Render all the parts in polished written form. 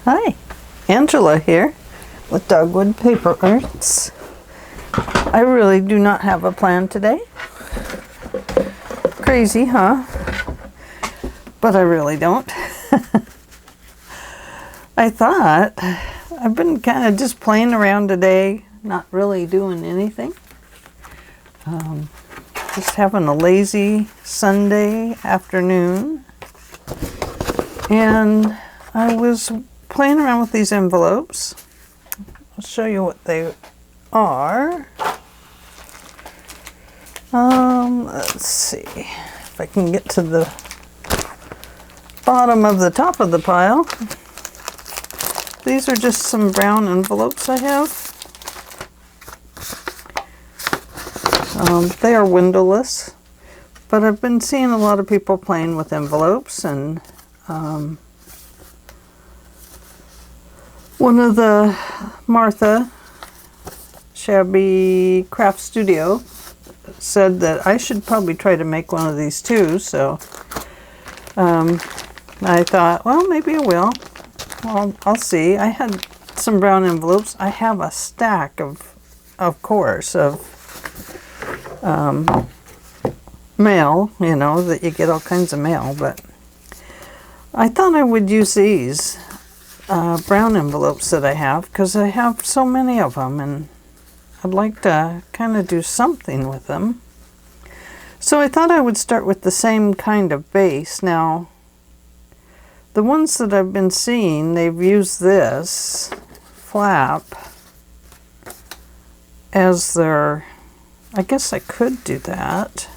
Hi, Angela here with Dogwood Paper Arts. I really do not have a plan today. Crazy, huh? But I really don't. I thought I've been kind of just playing around today, not really doing anything. Just having a lazy Sunday afternoon. And I was playing around with these envelopes. I'll show you what they are. Let's see if I can get to the bottom of the top of the pile. These are just some brown envelopes I have. They are windowless, but I've been seeing a lot of people playing with envelopes, and one of the Martha Shabby Craft Studio said that I should probably try to make one of these too, so I thought, well, maybe I will. Well, I'll see. I had some brown envelopes. I have a stack of course, of mail, you know, that you get all kinds of mail, but I thought I would use these brown envelopes that I have, because I have so many of them and I'd like to kind of do something with them. So I thought I would start with the same kind of base. Now, the ones that I've been seeing, they've used this flap as their, I guess I could do that.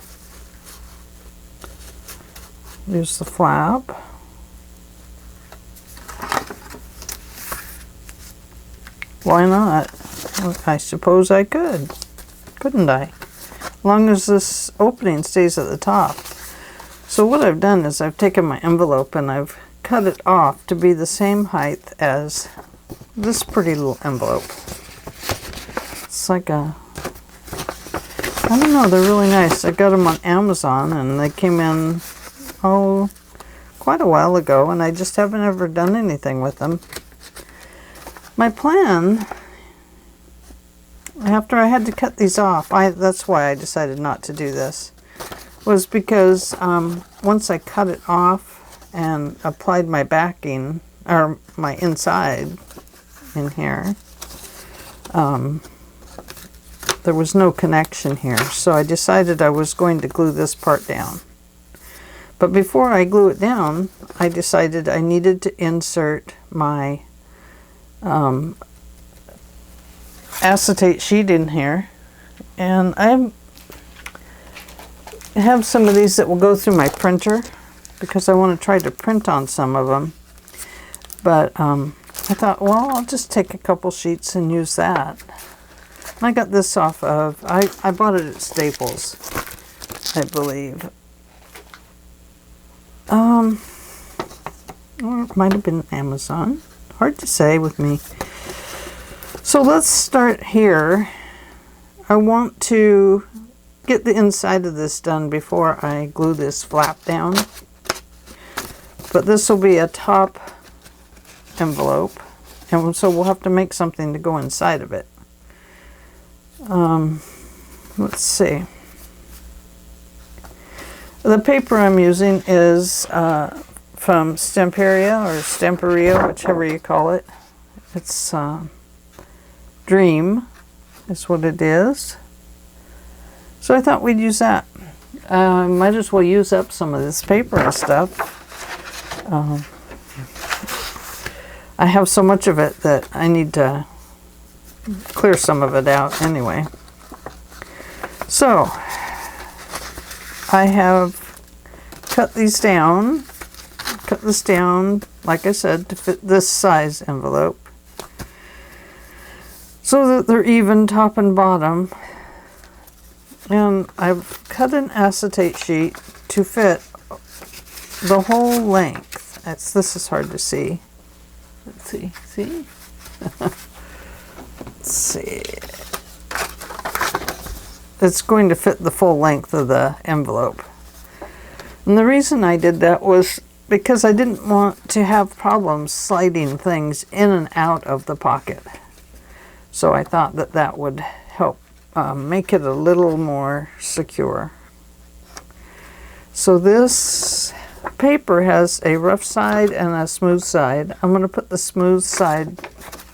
Use the flap. Why not? I suppose I could, couldn't I? As long as this opening stays at the top. So what I've done is I've taken my envelope and I've cut it off to be the same height as this pretty little envelope. It's like a, I don't know, they're really nice. I got them on Amazon and they came in, oh, quite a while ago, and I just haven't ever done anything with them. My plan, after I had to cut these off, that's why I decided not to do this, was because once I cut it off and applied my backing, or my inside in here, there was no connection here, so I decided I was going to glue this part down. But before I glue it down, I decided I needed to insert my acetate sheet in here, and I have some of these that will go through my printer because I want to try to print on some of them, but I thought, well, I'll just take a couple sheets and use that. And I got this off of, I bought it at Staples, I believe, or it might have been Amazon. Hard to say with me. So let's start here. I want to get the inside of this done before I glue this flap down. But this will be a top envelope, and so we'll have to make something to go inside of it. Let's see. The paper I'm using is from Stamperia or Stamperia, whichever you call it. It's Dream is what it is. So I thought we'd use that. Might as well use up some of this paper and stuff. I have so much of it that I need to clear some of it out anyway. So I have cut these down. Cut this down, like I said, to fit this size envelope, so that they're even top and bottom. And I've cut an acetate sheet to fit the whole length. This is hard to see. Let's see. Let's see. It's going to fit the full length of the envelope. And the reason I did that was because I didn't want to have problems sliding things in and out of the pocket. So I thought that that would help make it a little more secure. So this paper has a rough side and a smooth side. I'm going to put the smooth side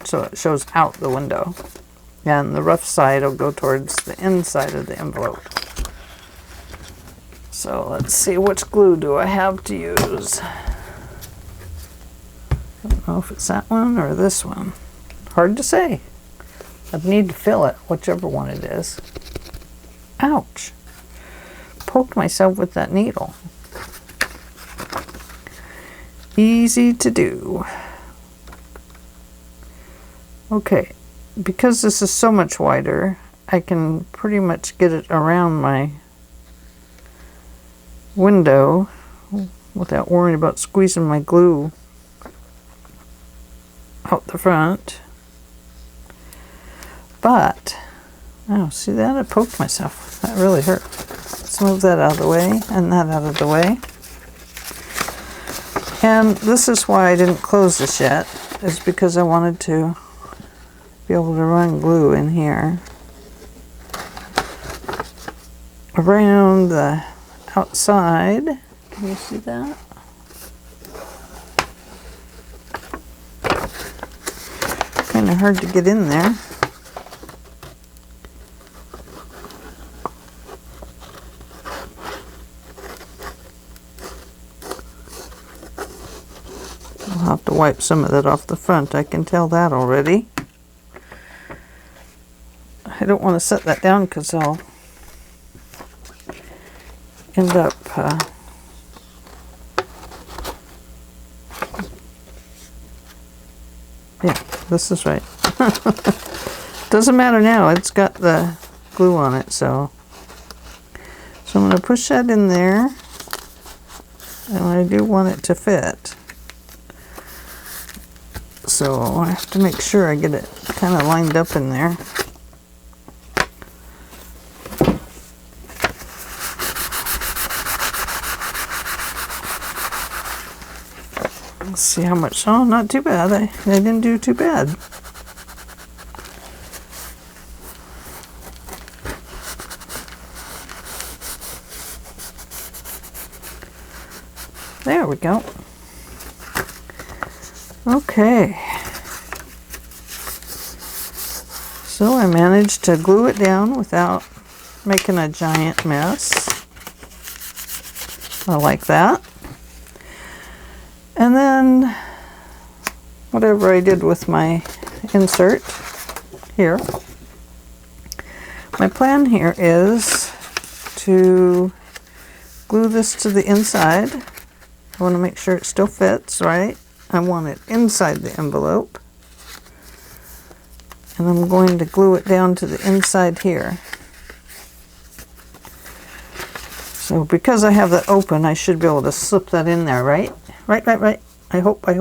so it shows out the window. And the rough side will go towards the inside of the envelope. So let's see, which glue do I have to use? I don't know if it's that one or this one. Hard to say. I'd need to fill it, whichever one it is. Ouch. Poked myself with that needle. Easy to do. Okay, because this is so much wider, I can pretty much get it around my window without worrying about squeezing my glue out the front. But, oh, see that? I poked myself. That really hurt. Let's move that out of the way and that out of the way. And this is why I didn't close this yet, is because I wanted to be able to run glue in here around the outside. Can you see that? Kind of hard to get in there. I'll have to wipe some of that off the front. I can tell that already. I don't want to set that down because I'll end up yeah, this is right. Doesn't matter now, it's got the glue on it, so I'm going to push that in there, and I do want it to fit, so I have to make sure I get it kind of lined up in there. Let's see how much. Oh, not too bad. I didn't do too bad. There we go. Okay. So I managed to glue it down without making a giant mess. I like that. And then whatever I did with my insert here, my plan here is to glue this to the inside. I want to make sure it still fits, right? I want it inside the envelope. And I'm going to glue it down to the inside here. So because I have that open, I should be able to slip that in there, right? Right. I hope. I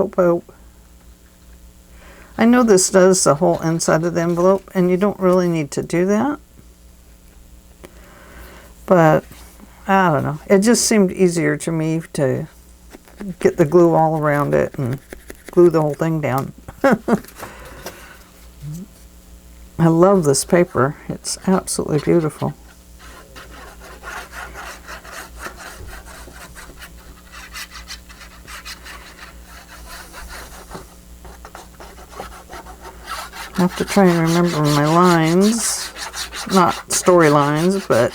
know this does the whole inside of the envelope, and you don't really need to do that. But, I don't know. It just seemed easier to me to get the glue all around it and glue the whole thing down. I love this paper. It's absolutely beautiful. I have to try and remember my lines, not story lines, but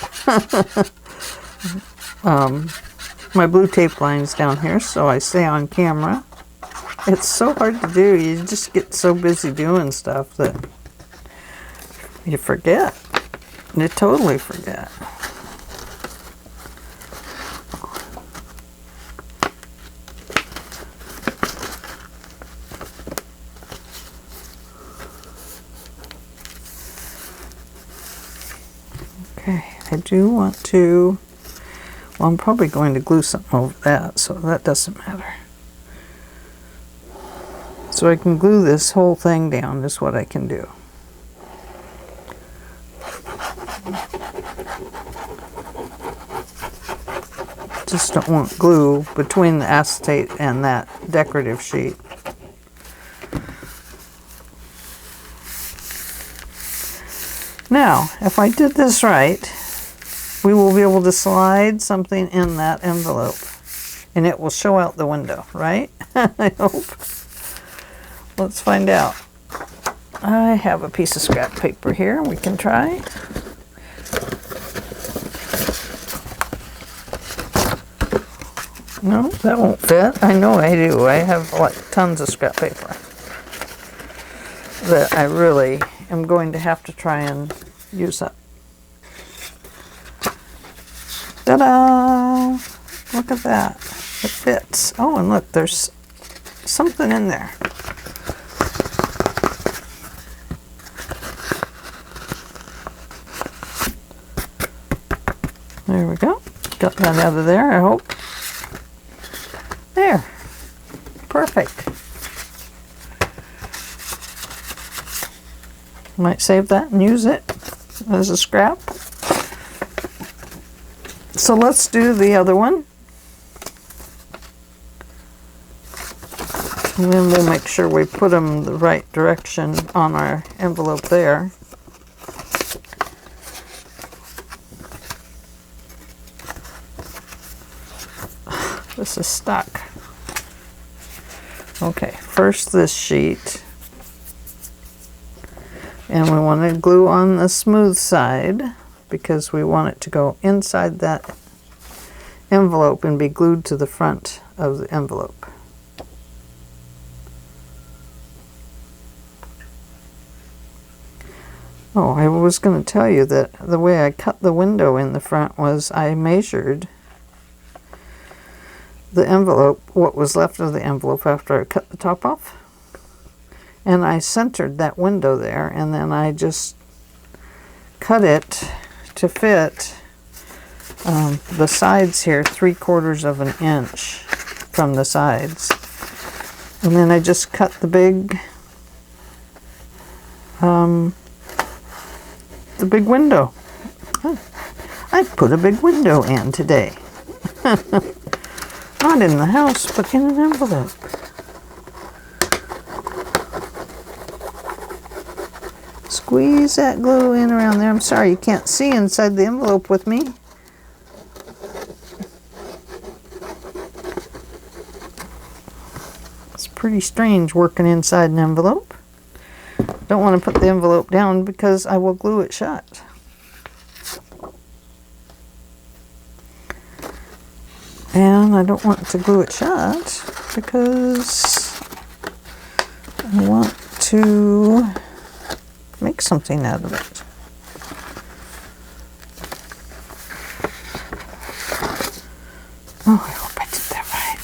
my blue tape lines down here so I stay on camera. It's so hard to do. You just get so busy doing stuff that you forget. You totally forget. Okay, I do want to, well, I'm probably going to glue something over that, so that doesn't matter. So I can glue this whole thing down, is what I can do. Just don't want glue between the acetate and that decorative sheet. Now, if I did this right, we will be able to slide something in that envelope and it will show out the window, right? I hope. Let's find out. I have a piece of scrap paper here we can try. No, that won't fit. I know I do. I have like tons of scrap paper that I really am going to have to try and use up. Ta-da! Look at that. It fits. Oh, and look, there's something in there. There we go. Got that out of there, I hope. There. Perfect. Might save that and use it as a scrap. So let's do the other one. And then we'll make sure we put them the right direction on our envelope there. This is stuck. Okay, first this sheet. And we want to glue on the smooth side because we want it to go inside that envelope and be glued to the front of the envelope. Oh, I was going to tell you that the way I cut the window in the front was I measured the envelope, what was left of the envelope after I cut the top off. And I centered that window there, and then I just cut it to fit the sides here 3/4 of an inch from the sides. And then I just cut the big window. I put a big window in today. Not in the house, but in an envelope. Squeeze that glue in around there. I'm sorry you can't see inside the envelope with me. It's pretty strange working inside an envelope. Don't want to put the envelope down because I will glue it shut. And I don't want to glue it shut because I want to make something out of it. Oh, I hope I did that right.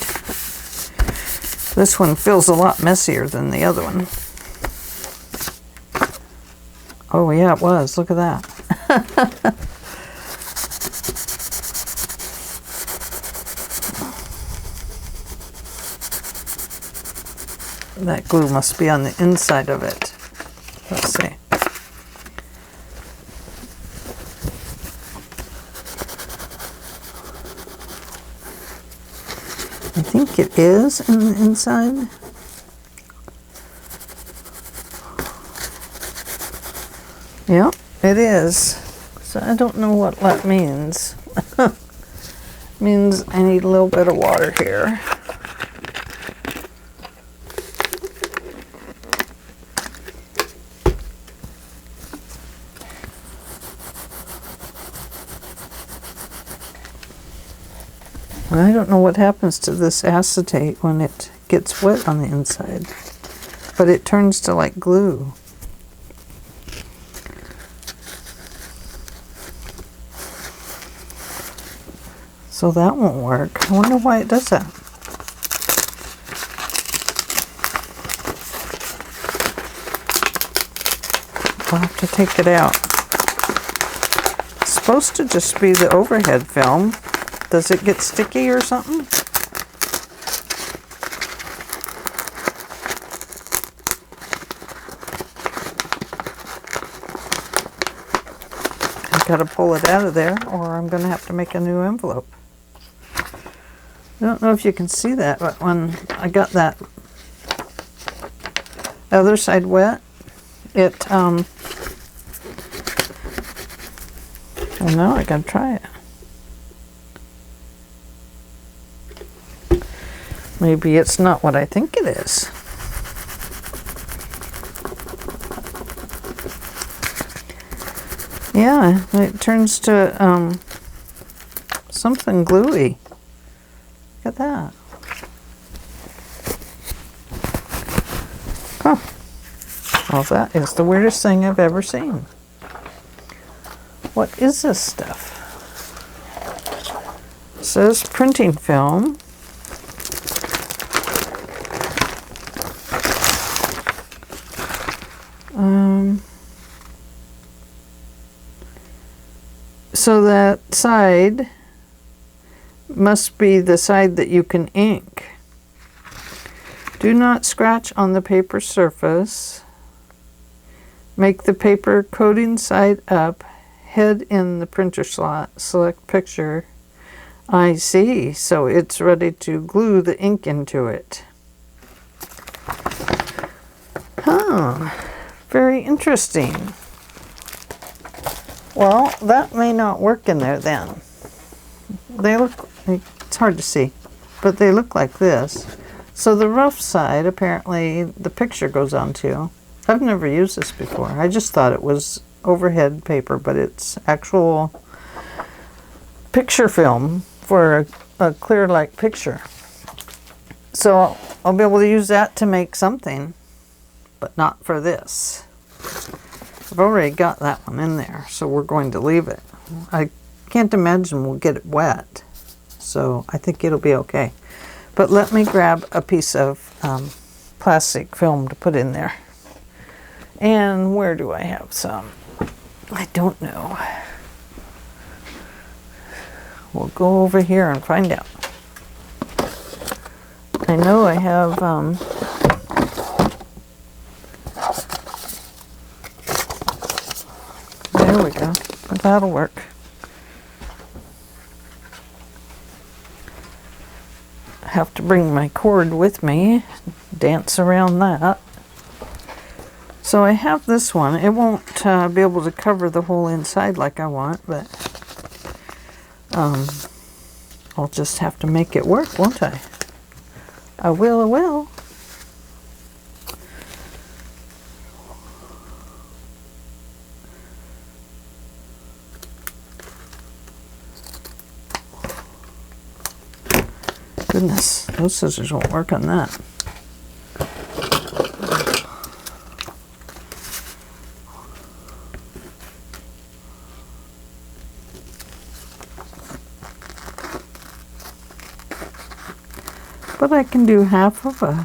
This one feels a lot messier than the other one. Oh yeah, it was. Look at that. That glue must be on the inside of it. Let's see. I think it is in the inside. Yep, it is. So I don't know what that means. Means I need a little bit of water here. I don't know what happens to this acetate when it gets wet on the inside, but it turns to like glue. So that won't work. I wonder why it does that. I'll have to take it out. It's supposed to just be the overhead film. Does it get sticky or something? I've got to pull it out of there or I'm going to have to make a new envelope. I don't know if you can see that, but when I got that other side wet, it, I don't know, I gotta try it. Maybe it's not what I think it is. Yeah, it turns to something gluey. Look at that. Huh. Well, that is the weirdest thing I've ever seen. What is this stuff? It says printing film. So that side must be the side that you can ink. Do not scratch on the paper surface. Make the paper coating side up, head in the printer slot, select picture. I see, so it's ready to glue the ink into it. Huh, very interesting. Well, that may not work in there then. They look, it's hard to see, but they look like this. So the rough side, apparently, the picture goes onto. I've never used this before. I just thought it was overhead paper, but it's actual picture film for a clear like picture. So I'll be able to use that to make something, but not for this. I've already got that one in there, so we're going to leave it. I can't imagine we'll get it wet, so I think it'll be okay. But let me grab a piece of plastic film to put in there. And where do I have some? I don't know. We'll go over here and find out. I know I have there we go. That'll work. I have to bring my cord with me, dance around that. So I have this one. It won't be able to cover the whole inside like I want, but I'll just have to make it work, won't I? I will. Goodness, those scissors won't work on that. But I can do half of a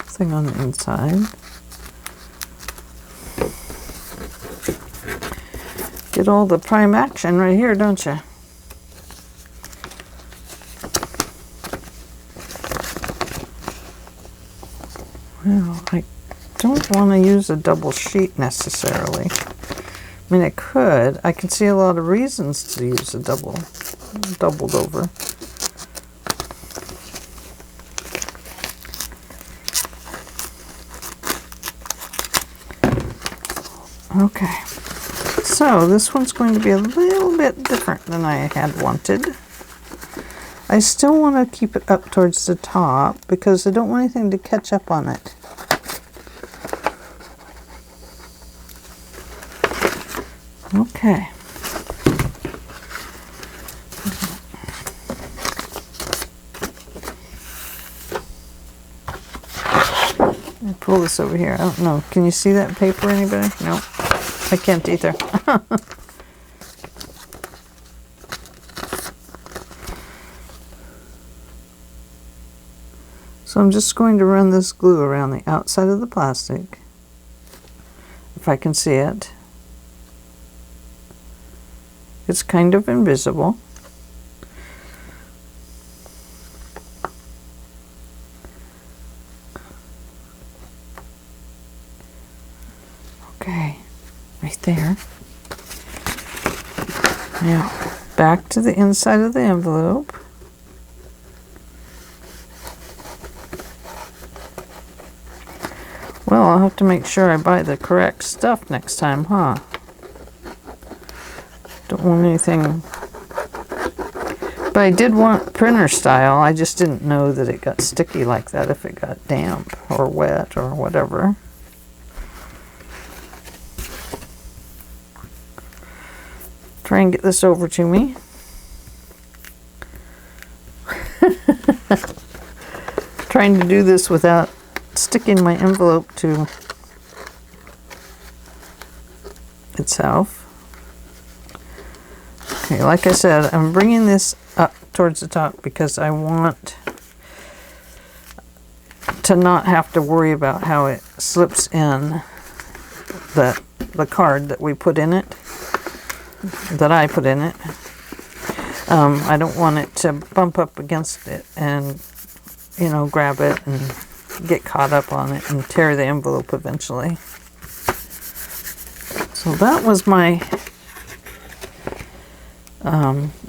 thing on the inside. Get all the prime action right here, don't you? Well, I don't want to use a double sheet necessarily. I mean, I could. I can see a lot of reasons to use a doubled over. Okay, so this one's going to be a little bit different than I had wanted. I still want to keep it up towards the top because I don't want anything to catch up on it. Okay. Let me pull this over here. I don't know. Can you see that paper, anybody? No. I can't either. So I'm just going to run this glue around the outside of the plastic, if I can see it. It's kind of invisible. Okay, right there. Now, back to the inside of the envelope. Well, I'll have to make sure I buy the correct stuff next time, huh? Don't want anything. But I did want printer style. I just didn't know that it got sticky like that if it got damp or wet or whatever. Try and get this over to me. Trying to do this without sticking my envelope to itself. Okay, like I said, I'm bringing this up towards the top because I want to not have to worry about how it slips in the card that we put in it, that I put in it. I don't want it to bump up against it and, you know, grab it and get caught up on it and tear the envelope eventually. So that was my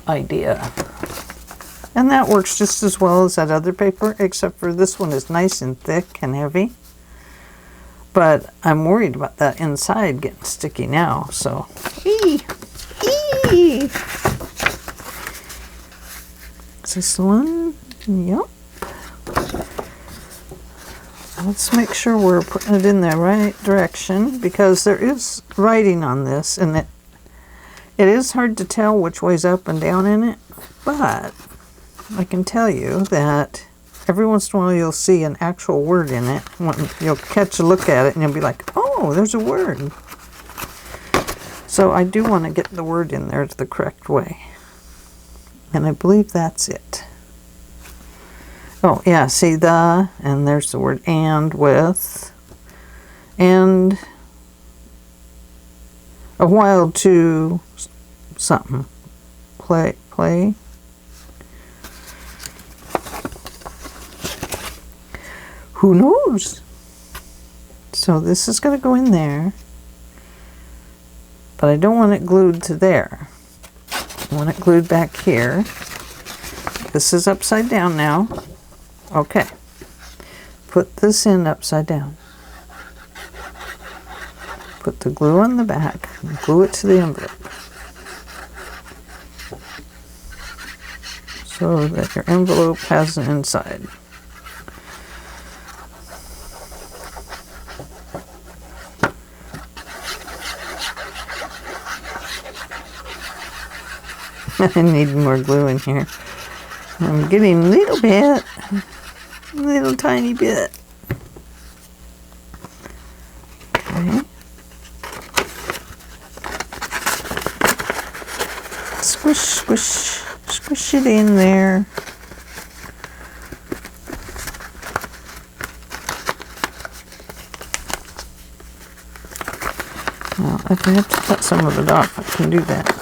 idea. And that works just as well as that other paper, except for this one is nice and thick and heavy. But I'm worried about that inside getting sticky now, so. Eee! Eee! Is this one? Yep. Let's make sure we're putting it in the right direction, because there is writing on this, and it is hard to tell which way's up and down in it, but I can tell you that every once in a while you'll see an actual word in it. You'll catch a look at it and you'll be like, oh, there's a word. So I do want to get the word in there the correct way. And I believe that's it. Oh, yeah, see the, and there's the word and, with, and a while to something. Play. Who knows? So this is going to go in there, but I don't want it glued to there. I want it glued back here. This is upside down now. Okay. Put this in upside down. Put the glue on the back and glue it to the envelope, so that your envelope has an inside. I need more glue in here. I'm getting a little bit, a little tiny bit. Okay. Squish, squish, squish it in there. Well, if I have to cut some of it off, I can do that.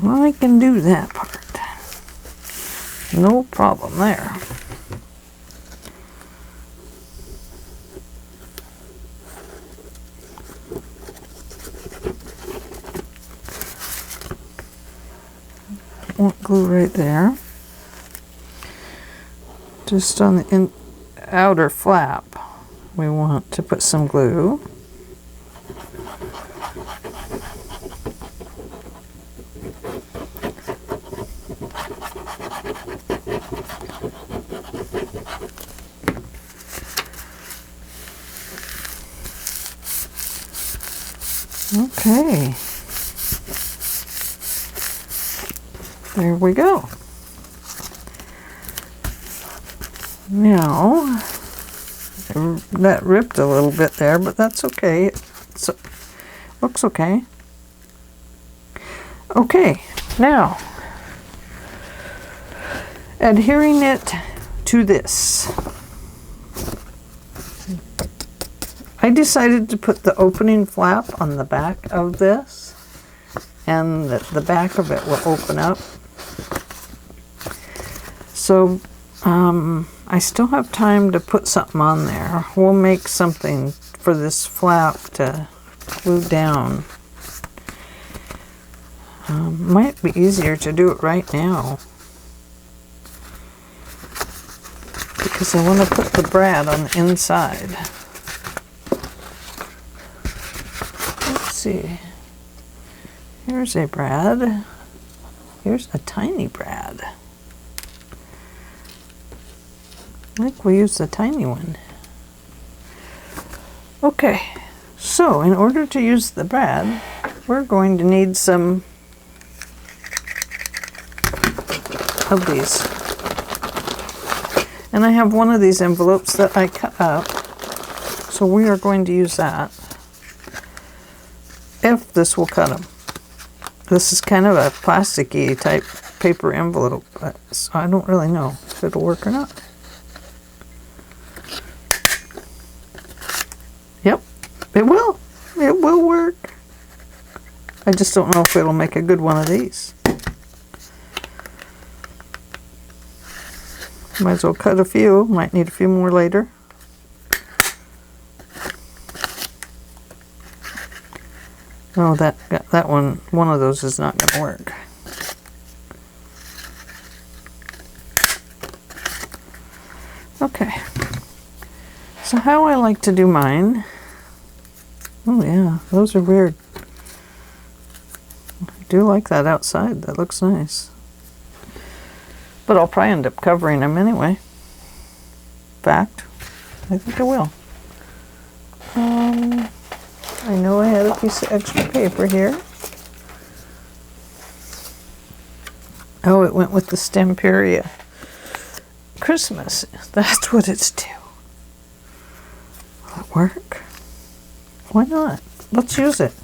Well, I can do that part. No problem there. Want glue right there. Just on the outer flap, we want to put some glue. Okay. There we go. Now, that ripped a little bit there, but that's okay. It looks okay. Okay, now, adhering it to this. I decided to put the opening flap on the back of this, and the back of it will open up. So I still have time to put something on there. We'll make something for this flap to glue down. Might be easier to do it right now, because I want to put the brad on the inside. Let's see. Here's a brad. Here's a tiny brad. I think we'll use the tiny one. Okay, so in order to use the brad, we're going to need some of these. And I have one of these envelopes that I cut up, so we are going to use that, if this will cut them. This is kind of a plasticky type paper envelope, so I don't really know if it'll work or not. Yep, it will. It will work. I just don't know if it'll make a good one of these. Might as well cut a few. Might need a few more later. Oh, that one of those is not going to work. Okay. So how I like to do mine. Oh yeah, those are weird. I do like that outside. That looks nice. But I'll probably end up covering them anyway. In fact, I think I will. I know I had a piece of extra paper here. Oh, it went with the Stamperia Christmas. That's what it's due. Will it work? Why not? Let's use it.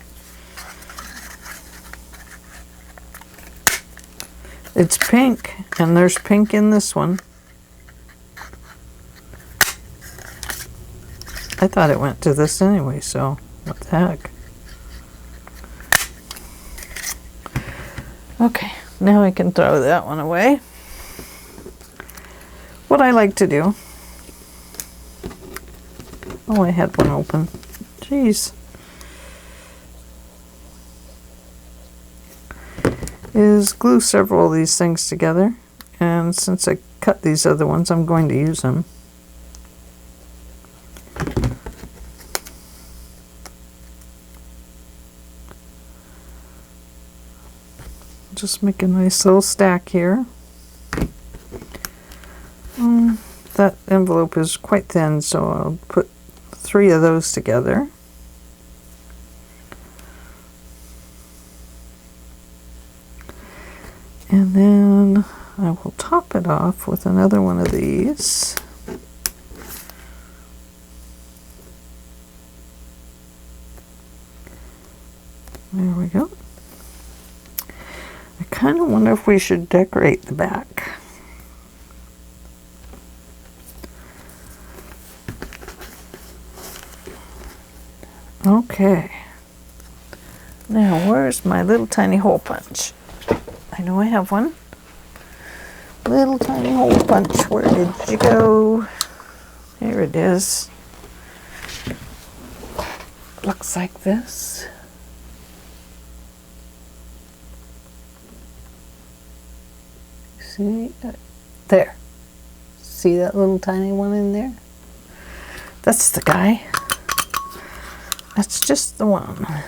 It's pink, and there's pink in this one. I thought it went to this anyway, so what the heck. Okay, now I can throw that one away. What I like to do... Oh, I had one open. Jeez. Is glue several of these things together, and since I cut these other ones, I'm going to use them. Just make a nice little stack here. That envelope is quite thin, so I'll put 3 of those together. And then I will top it off with another one of these. There we go. I kind of wonder if we should decorate the back. Okay. Now, where's my little tiny hole punch? I know I have one. Little tiny hole punch. Where did you go? Here it is. Looks like this. See? There. See that little tiny one in there? That's the guy. That's just the one. I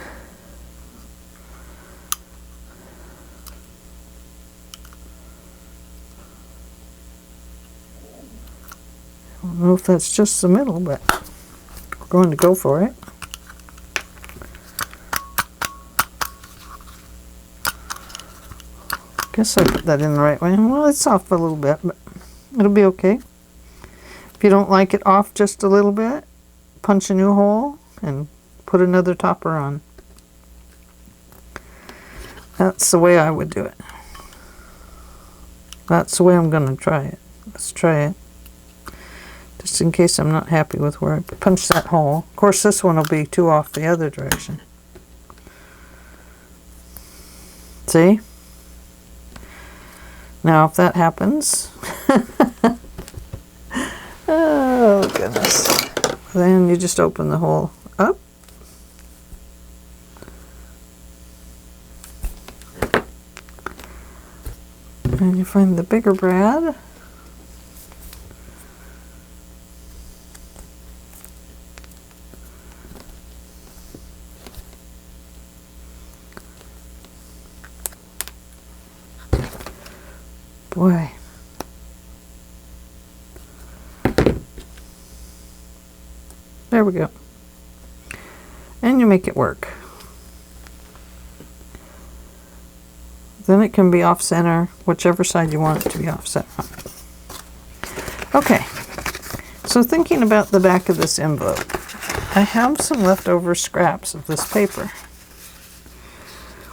don't know if that's just the middle, but we're going to go for it. Guess I put that in the right way. Well, it's off a little bit, but it'll be okay. If you don't like it off just a little bit, punch a new hole and put another topper on. That's the way I would do it. That's the way I'm going to try it. Let's try it. Just in case I'm not happy with where I punched that hole. Of course, this one will be too off the other direction. See? Now, if that happens, oh goodness, then you just open the hole up. And you find the bigger brad. Boy. There we go. And you make it work. Then it can be off center, whichever side you want it to be off center. Okay, so thinking about the back of this envelope, I have some leftover scraps of this paper.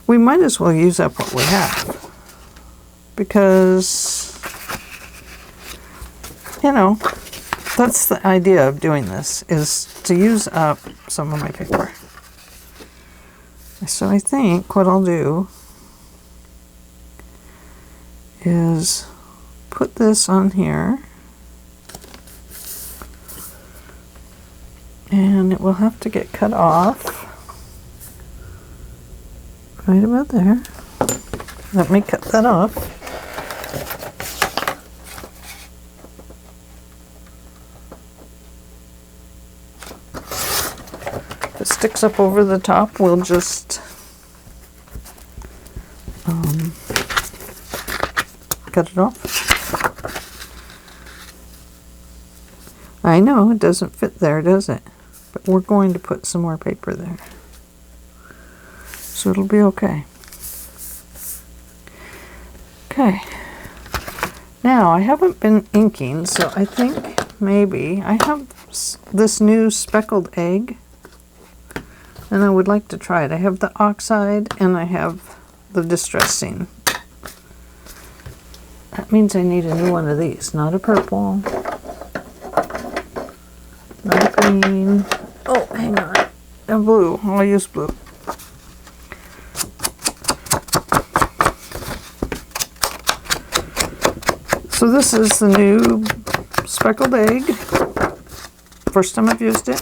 We might as well use up what we have, because, you know, that's the idea of doing this, is to use up some of my paper. So I think what I'll do is put this on here, and it will have to get cut off right about there. Let me cut that off. If it sticks up over the top, we'll just cut it off. I know it doesn't fit there, does it? But we're going to put some more paper there, so it'll be okay. Okay. Now, I haven't been inking, so I think maybe I have this new speckled egg, and I would like to try it. I have the oxide and I have the distressing. That means I need a new one of these, not a purple, not a green. Oh, hang on, a blue. I'll use blue. So this is the new speckled egg. First time I've used it.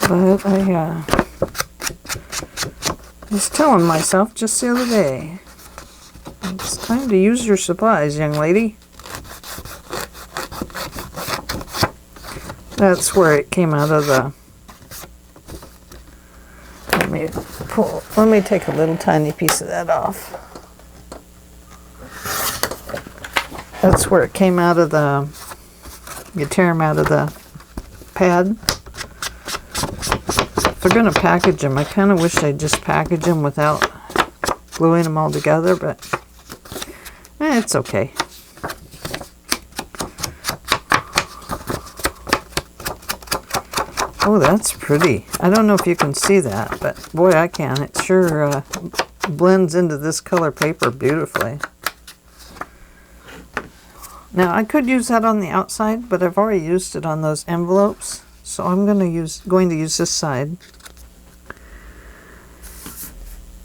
But I was telling myself just the other day, it's time to use your supplies, young lady. That's where it came out of the... Let me take a little tiny piece of that off. That's where it came out of the... You tear them out of the pad. If they're going to package them, I kind of wish they'd just package them without gluing them all together, but it's okay. Oh, that's pretty. I don't know if you can see that, but boy, I can. It sure blends into this color paper beautifully. Now, I could use that on the outside, but I've already used it on those envelopes. So I'm going to use this side.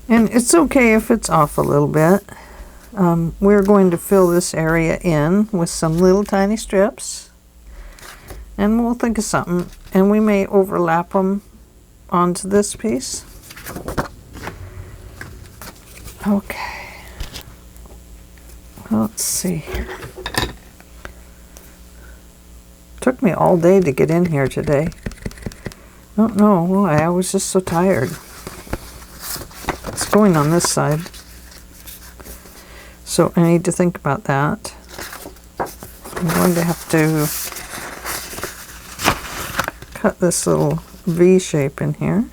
And it's okay if it's off a little bit. We're going to fill this area in with some little tiny strips. And we'll think of something. And we may overlap them onto this piece. Okay. Let's see here. Took me all day to get in here today. Don't know why, I was just so tired. It's going on this side. So I need to think about that. I'm going to have to cut this little V shape in here.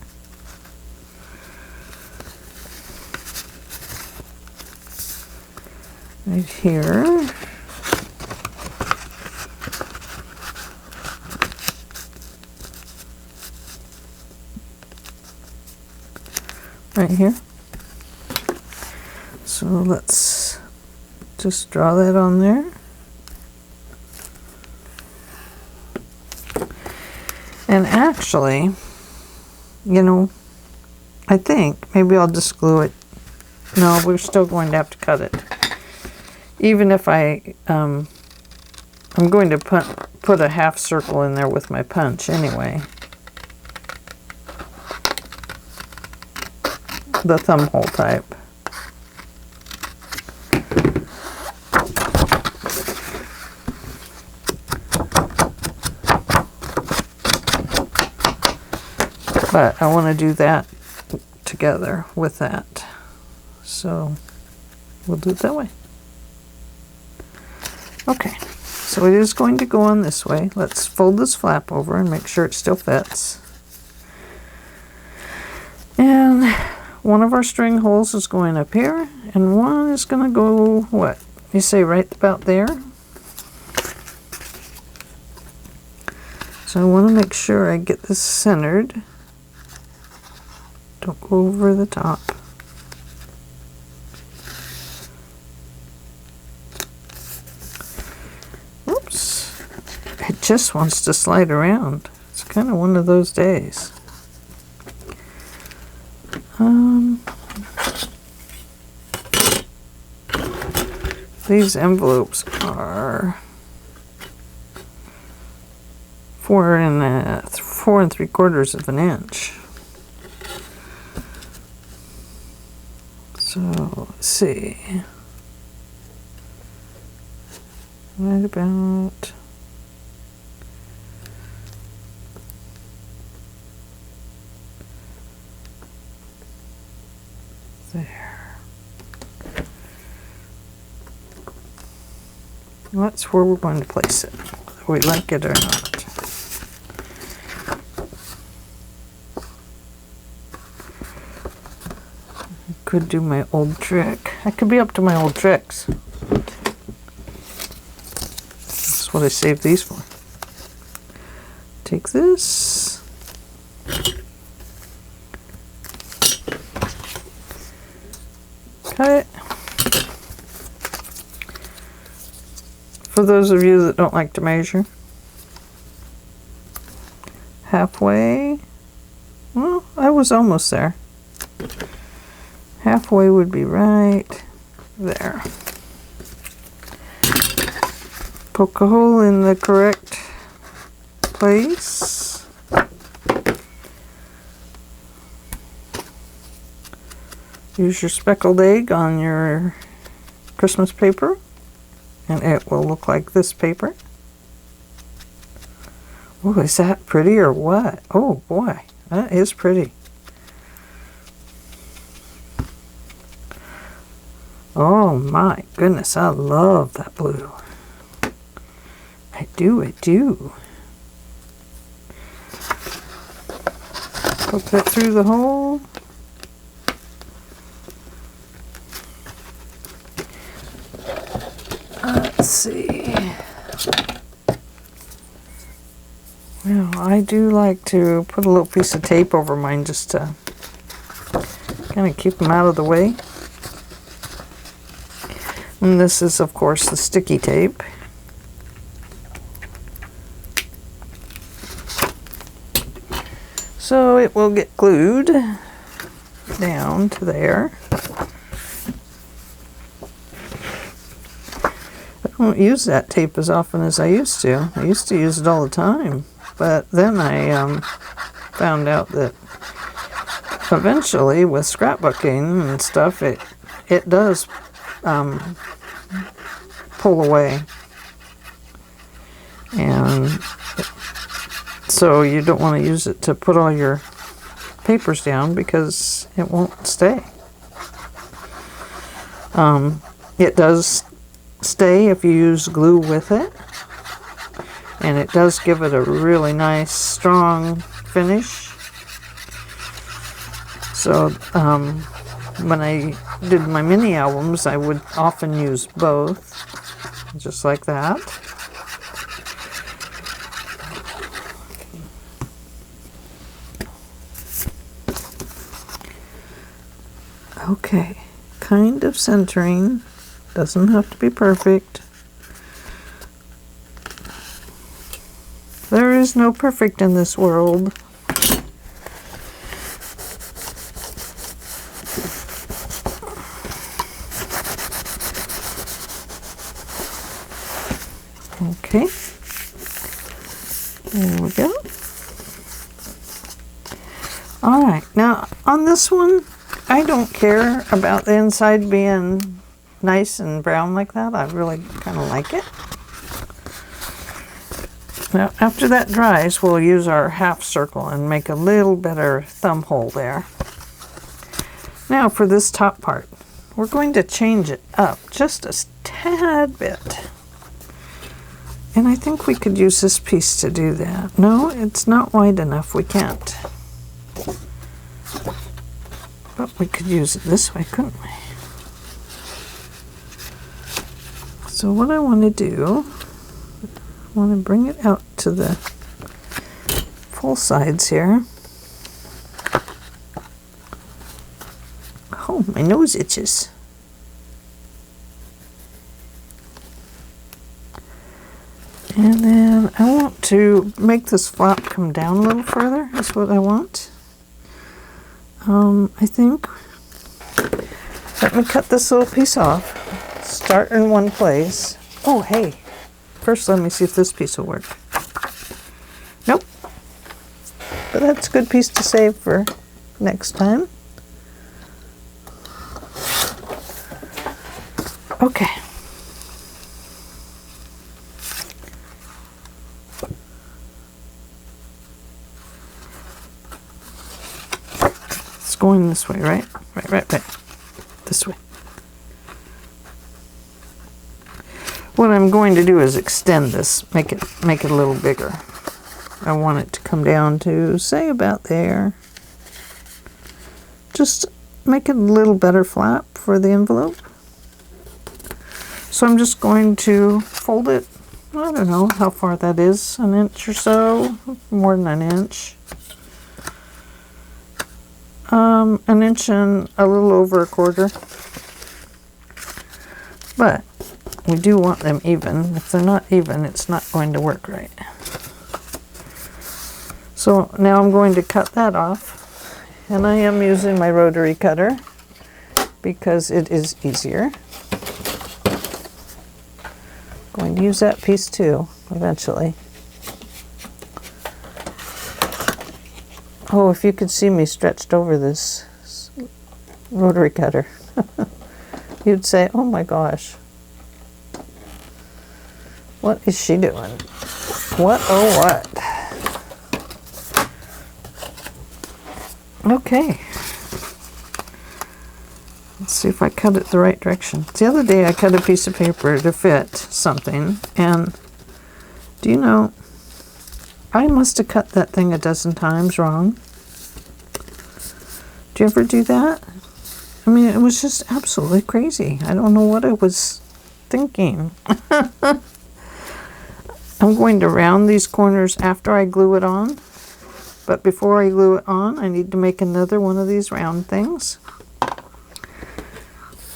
Right here. Right here. So let's just draw that on there. And actually, you know, I think maybe I'll just glue it. No, we're still going to have to cut it. Even if I'm going to put a half circle in there with my punch anyway. the thumb hole type. But I want to do that together with that. So we'll do it that way. Okay, so it is going to go on this way. Let's fold this flap over and make sure it still fits. And one of our string holes is going up here, and one is going to go, what? You say right about there? So I want to make sure I get this centered. Don't go over the top. Oops. It just wants to slide around. It's kind of one of those days. These envelopes are 4 3/4 of an inch. So let's see. Right about there. That's where we're going to place it, whether we like it or not. I could do my old trick. I could be up to my old tricks. That's what I saved these for. Take this. Cut it. For those of you that don't like to measure, halfway, well, I was almost there. Halfway would be right there. Poke a hole in the correct place. Use your speckled egg on your Christmas paper, and it will look like this paper. Oh, is that pretty or what? Oh boy, that is pretty. Oh my goodness, I love that blue. I do. Poke that through the hole. Let's see. Well, I do like to put a little piece of tape over mine just to kind of keep them out of the way. And this is, of course, the sticky tape. So it will get glued down to there. I don't use that tape as often as I used to. I used to use it all the time. But then I found out that eventually with scrapbooking and stuff, it does pull away. And so you don't want to use it to put all your papers down because it won't stay. It does stay if you use glue with it, and it does give it a really nice strong finish. So when I did my mini albums, I would often use both, just like that. Okay, kind of centering. Doesn't have to be perfect. There is no perfect in this world. Okay. There we go. All right, now on this one, I don't care about the inside being nice and brown like that. I really kind of like it. Now, after that dries, we'll use our half circle and make a little better thumb hole there. Now for this top part, we're going to change it up just a tad bit. And I think we could use this piece to do that. No, it's not wide enough. We can't. But we could use it this way, couldn't we? So what I want to do, I want to bring it out to the full sides here. Oh, my nose itches. And then I want to make this flap come down a little further. That's what I want. I think. Let me cut this little piece off. Start in one place. Oh, hey. First, let me see if this piece will work. Nope. But that's a good piece to save for next time. Okay. It's going this way, right? Right. This way. What I'm going to do is extend this, make it a little bigger. I want it to come down to, say, about there. Just make it a little better flap for the envelope. So I'm just going to fold it, I don't know how far that is, an inch or so, more than an inch. An inch and a little over a quarter. But we do want them even. If they're not even, it's not going to work right. So now I'm going to cut that off. And I am using my rotary cutter because it is easier. Going to use that piece too, eventually. Oh, if you could see me stretched over this rotary cutter, you'd say, oh my gosh, what is she doing? What, oh what? Okay. Let's see if I cut it the right direction. The other day I cut a piece of paper to fit something, and do you know, I must have cut that thing a dozen times wrong. Do you ever do that? I mean, it was just absolutely crazy. I don't know what I was thinking. I'm going to round these corners after I glue it on, but before I glue it on, I need to make another one of these round things.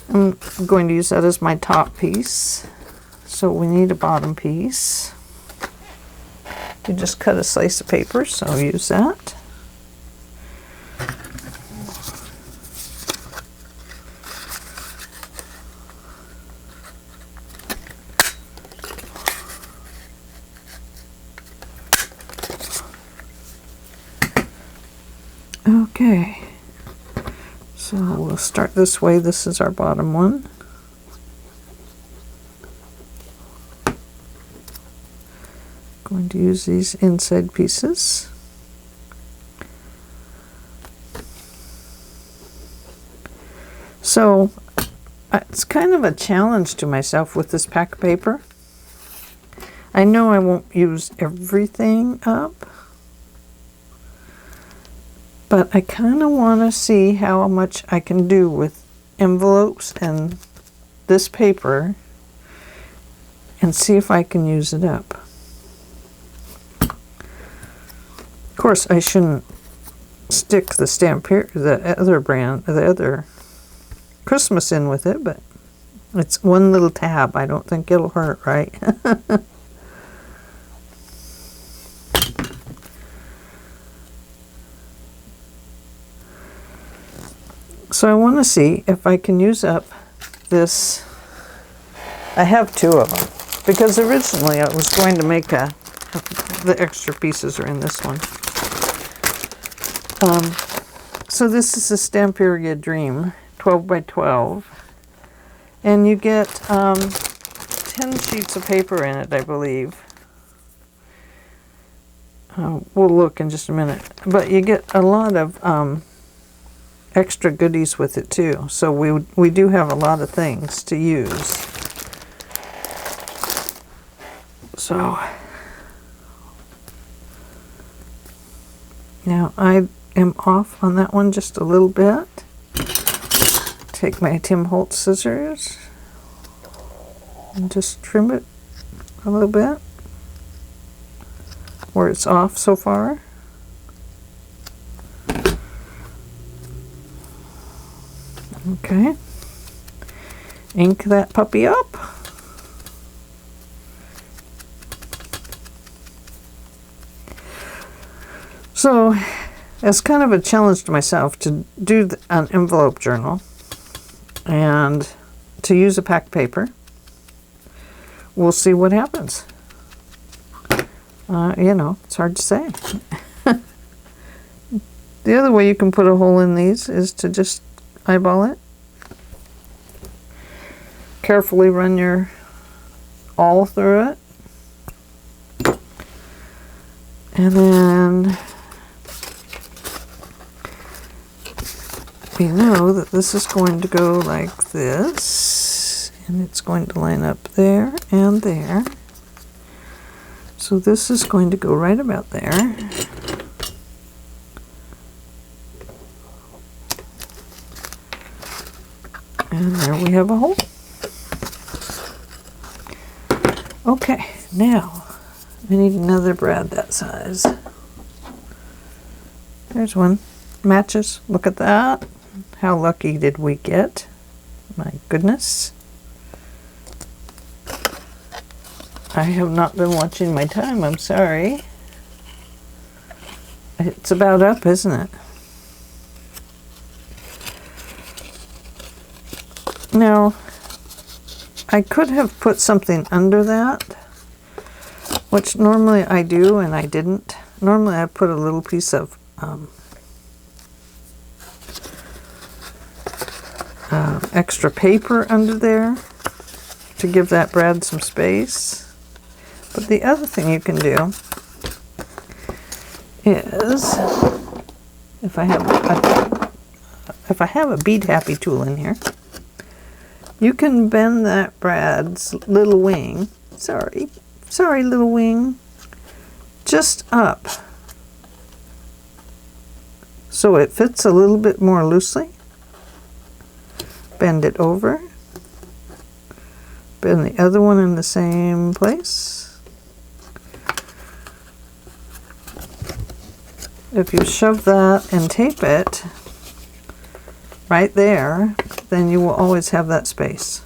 I'm going to use that as my top piece. So we need a bottom piece. You just cut a slice of paper, so I'll use that. Okay. So we'll start this way. This is our bottom one. Going to use these inside pieces. So it's kind of a challenge to myself with this pack paper. I know I won't use everything up, but I kind of want to see how much I can do with envelopes and this paper and see if I can use it up. Of course, I shouldn't stick the Stamperia, the other brand, the other Christmas in with it, but it's one little tab. I don't think it'll hurt, right? So I want to see if I can use up this. I have two of them because originally I was going to make the extra pieces are in this one. So this is a Stamperia Dream, 12 by 12. And you get 10 sheets of paper in it, I believe. We'll look in just a minute. But you get a lot of extra goodies with it too. So we do have a lot of things to use. So now I am off on that one just a little bit. Take my Tim Holtz scissors and just trim it a little bit where it's off so far. Okay. Ink that puppy up. So, it's kind of a challenge to myself to do an envelope journal and to use a packed paper. We'll see what happens. You know, it's hard to say. The other way you can put a hole in these is to just eyeball it. Carefully run your awl through it. And then you know that this is going to go like this, and it's going to line up there and there. So this is going to go right about there. And there we have a hole. Okay, now I need another brad that size. There's one. Matches. Look at that. How lucky did we get? My goodness. I have not been watching my time. I'm sorry. It's about up, isn't it? Now, I could have put something under that, which normally I do, and I didn't. Normally I put a little piece of extra paper under there to give that brad some space. But the other thing you can do is, if I have a bead happy tool in here, you can bend that brad's little wing, sorry little wing, just up so it fits a little bit more loosely. Bend it over, bend the other one in the same place. If you shove that and tape it right there, then you will always have that space.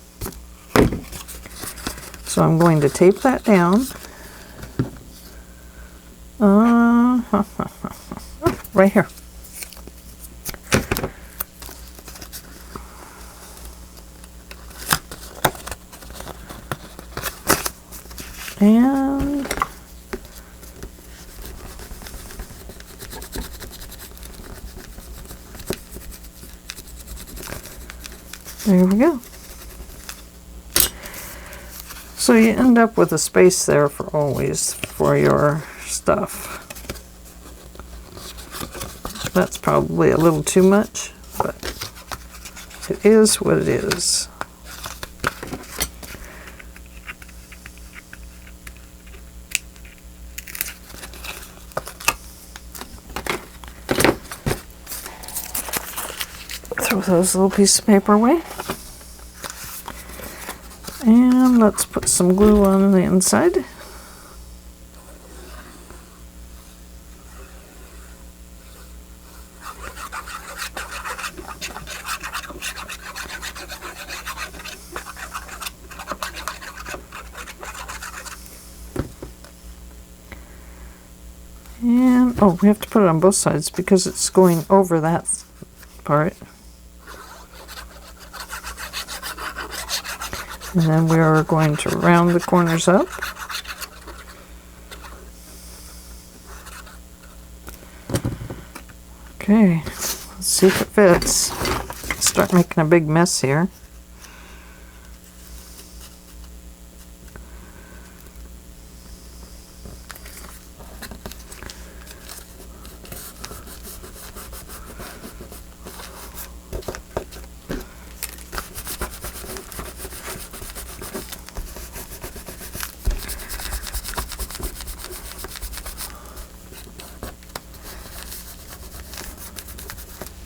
So I'm going to tape that down. Right here. And there we go. So you end up with a space there for always for your stuff. That's probably a little too much, but it is what it is. Throw those little pieces of paper away. And let's put some glue on the inside. And, oh, we have to put it on both sides because it's going over that part. And then we are going to round the corners up. Okay, let's see if it fits. Start making a big mess here.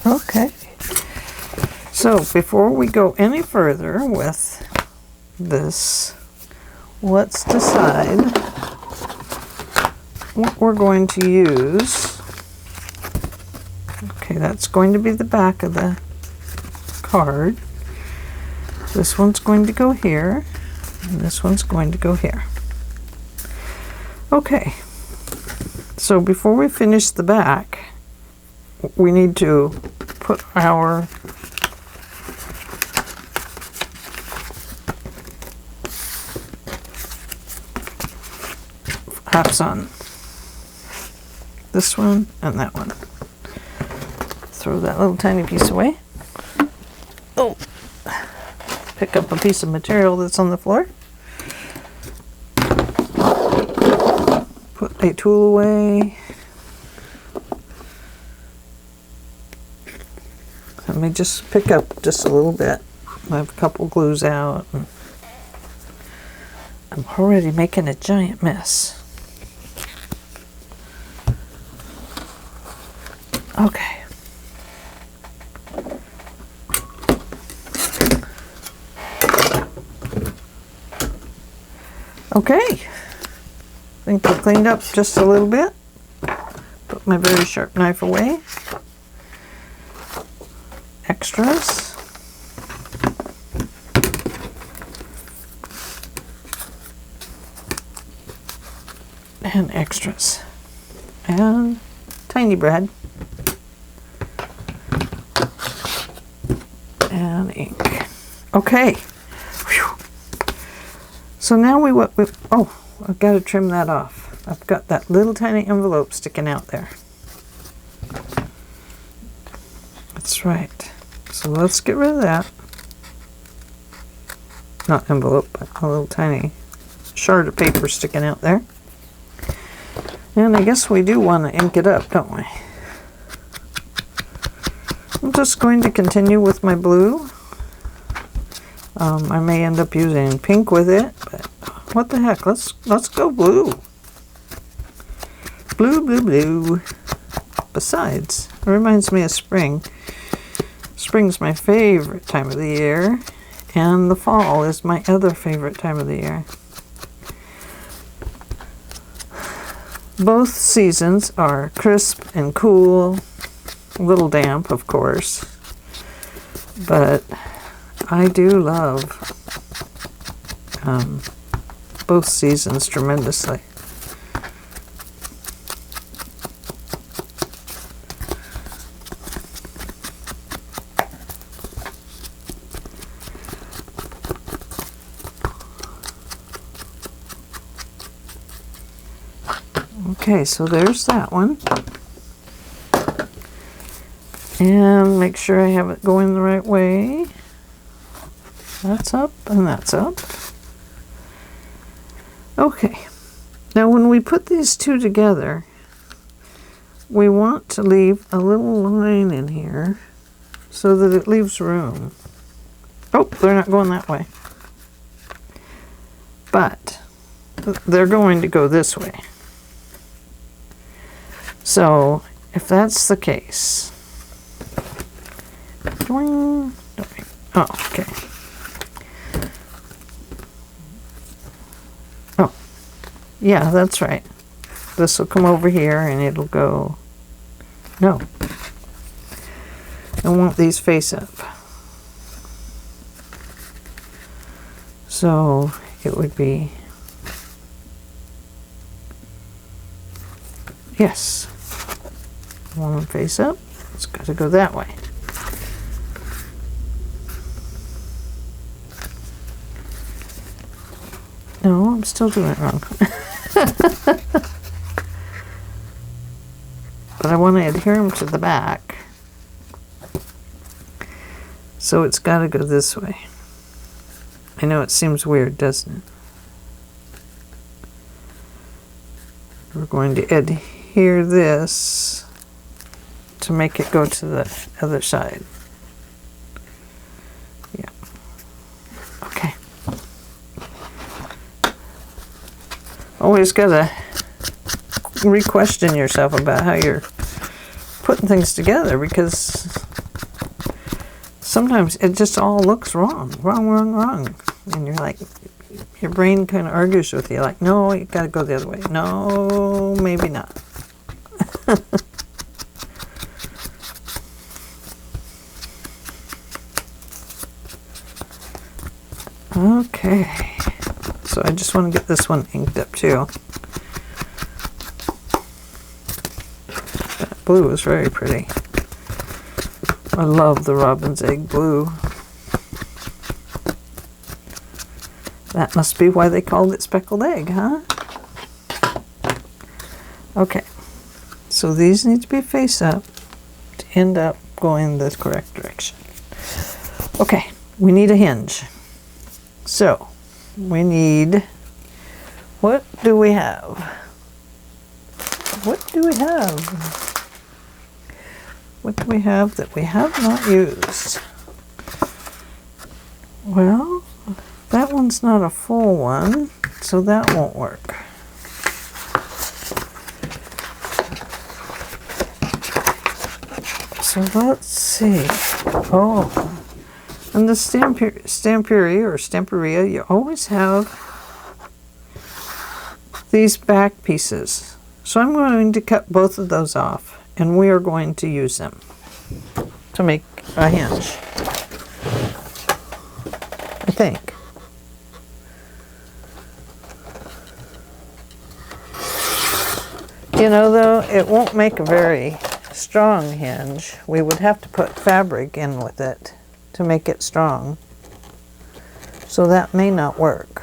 Okay, so before we go any further with this, let's decide what we're going to use. Okay, that's going to be the back of the card. This one's going to go here, and this one's going to go here. Okay, so before we finish the back, we need to put our flaps on. This one and that one. Throw that little tiny piece away. Oh, pick up a piece of material that's on the floor. Put a tool away. Let me just pick up just a little bit. I have a couple glues out. I'm already making a giant mess. Okay. Okay. I think I cleaned up just a little bit. Put my very sharp knife away. Extras. And extras. And tiny bread. And ink. Okay. Whew. So now oh, I've got to trim that off. I've got that little tiny envelope sticking out there. That's right. So let's get rid of that. Not envelope, but a little tiny shard of paper sticking out there. And I guess we do want to ink it up, don't we? I'm just going to continue with my blue. I may end up using pink with it, but what the heck? Let's go blue. Blue, blue, blue. Besides, it reminds me of spring. Spring's my favorite time of the year, and the fall is my other favorite time of the year. Both seasons are crisp and cool, a little damp, of course, but I do love both seasons tremendously. Okay, so there's that one. And make sure I have it going the right way. That's up and that's up. Okay, now when we put these two together, we want to leave a little line in here so that it leaves room. Oh, they're not going that way. But they're going to go this way. So, if that's the case, oh, okay. Oh, yeah, that's right. This will come over here and it'll go, no. I want these face up. So, it would be, yes. One face up. It's got to go that way. No, I'm still doing it wrong. But I want to adhere them to the back. So it's got to go this way. I know it seems weird, doesn't it? We're going to adhere this to make it go to the other side. Yeah. Okay. Always gotta re-question yourself about how you're putting things together, because sometimes it just all looks wrong. And you're like, your brain kind of argues with you, like, no, you gotta go the other way. No, maybe not. Okay, so I just want to get this one inked up too. That blue is very pretty. I love the robin's egg blue. That must be why they called it speckled egg, huh? Okay, so these need to be face up to end up going the correct direction. Okay, we need a hinge. So, we need, what do we have? What do we have? What do we have that we have not used? Well, that one's not a full one, so that won't work. So let's see. Oh, and the Stamperia, you always have these back pieces. So I'm going to cut both of those off, and we are going to use them to make a hinge, I think. You know, though, it won't make a very strong hinge. We would have to put fabric in with it to make it strong. So that may not work.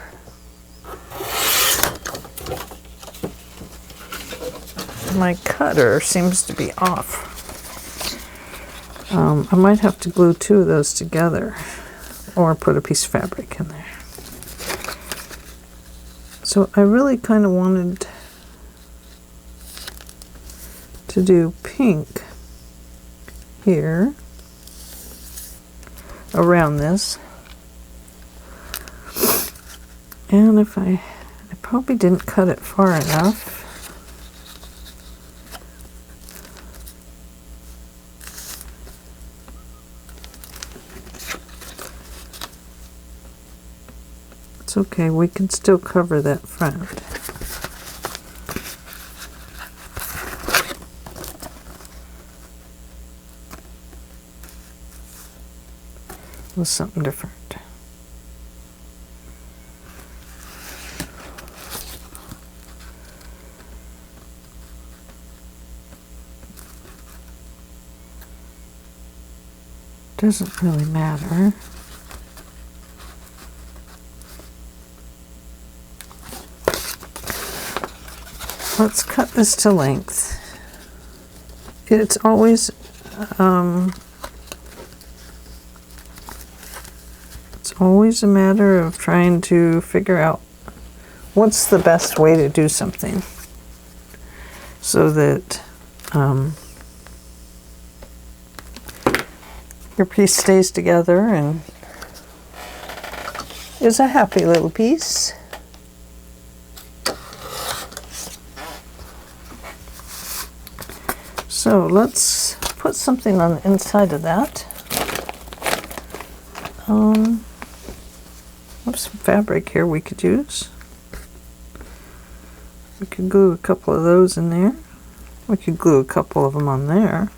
My cutter seems to be off. I might have to glue two of those together or put a piece of fabric in there. So I really kind of wanted to do pink here around this, and if I probably didn't cut it far enough. It's okay, we can still cover that front. With something different. Doesn't really matter. Let's cut this to length. It's always a matter of trying to figure out what's the best way to do something so that your piece stays together and is a happy little piece. So let's put something on the inside of that. There's some fabric here we could use. We could glue a couple of those in there. We could glue a couple of them on there.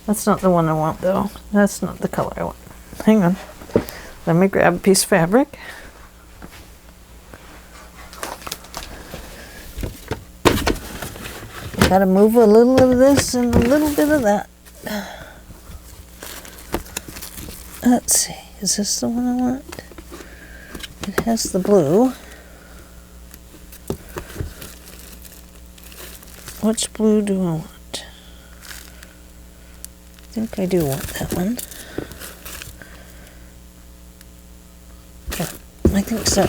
That's not the one I want, though. That's not the color I want. Hang on. Let me grab a piece of fabric. Gotta move a little of this and a little bit of that. Let's see, is this the one I want? It has the blue. Which blue do I want? think I do want that one. Yeah, I think so.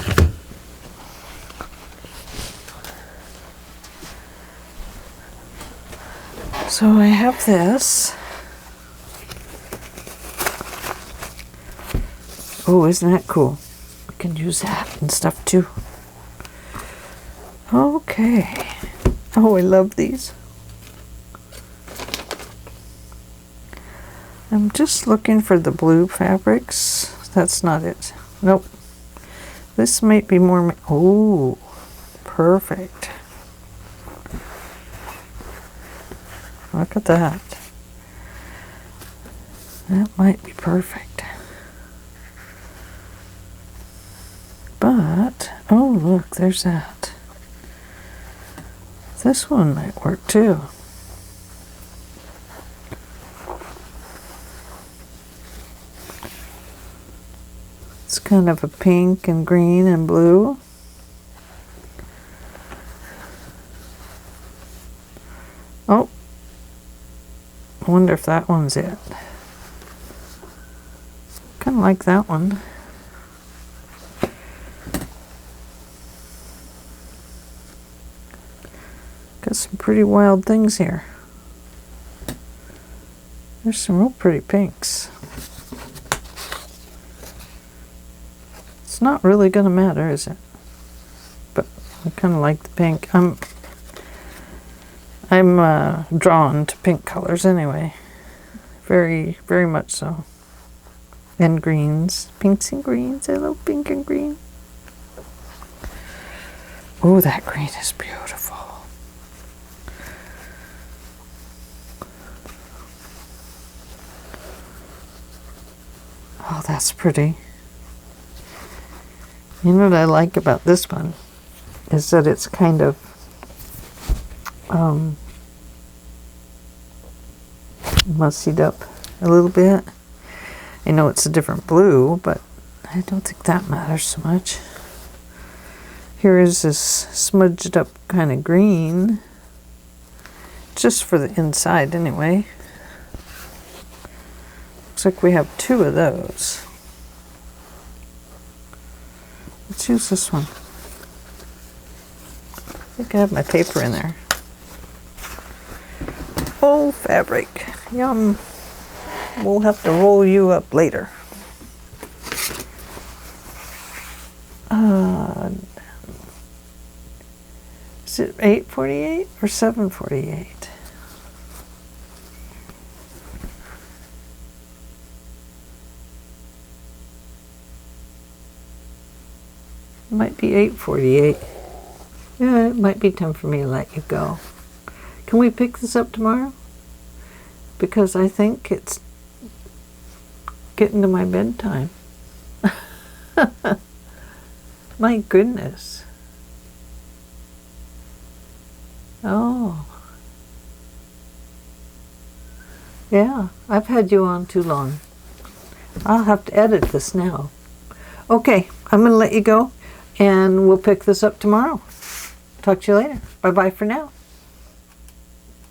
So I have this. Oh, isn't that cool? We can use that and stuff too. Okay. Oh, I love these. I'm just looking for the blue fabrics. That's not it. Nope. This might be more. Oh, perfect. Look at that. That might be perfect. But, oh look, there's that. This one might work too. It's kind of a pink and green and blue. Oh, I wonder if that one's it. Kind of like that one. Got some pretty wild things here. There's some real pretty pinks. It's not really going to matter, is it? But I kind of like the pink. I'm drawn to pink colors anyway. Very, very much so. And greens. Pinks and greens. I love pink and green. Oh, that green is beautiful. Oh, that's pretty. You know what I like about this one is that it's kind of mussied up a little bit. I know it's a different blue, but I don't think that matters so much. Here is this smudged up kind of green, just for the inside anyway. Looks like we have two of those. Let's use this one. I think I have my paper in there. Oh, fabric. Yum. We'll have to roll you up later. Is it 848 or 748? Might be 848. Yeah, it might be time for me to let you go. Can we pick this up tomorrow? Because I think it's getting to my bedtime. My goodness. Oh. Yeah, I've had you on too long. I'll have to edit this now. Okay, I'm going to let you go, and we'll pick this up tomorrow. Talk to you later. Bye-bye for now.